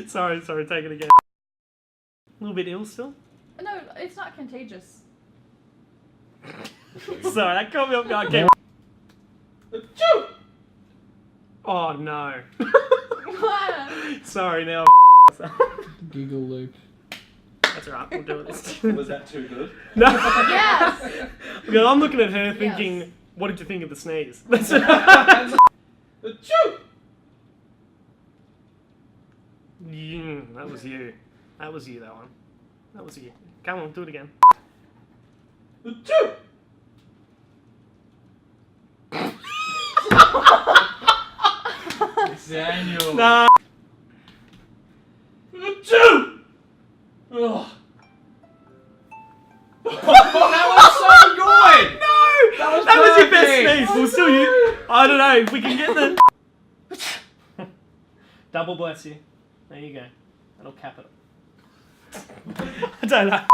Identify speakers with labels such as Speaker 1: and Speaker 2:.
Speaker 1: Sorry, take it again. A little bit ill still?
Speaker 2: No, it's not contagious.
Speaker 1: Sorry, that caught me off guard. Oh no. Sorry, now.
Speaker 3: Giggle loop.
Speaker 1: That's alright, we'll do it this time.
Speaker 4: Was that too good?
Speaker 1: No.
Speaker 2: Yes!
Speaker 1: Because I'm looking at her thinking, what did you think of the sneeze? That was you. That was you, that one. That was you. Come on, do it again.
Speaker 3: Daniel.
Speaker 1: Nah.
Speaker 4: Oh.
Speaker 3: That was so good!
Speaker 1: No! That was your best sneeze. We'll still use. I don't know if we can get the. Double bless you. There you go. That'll cap it. I don't know.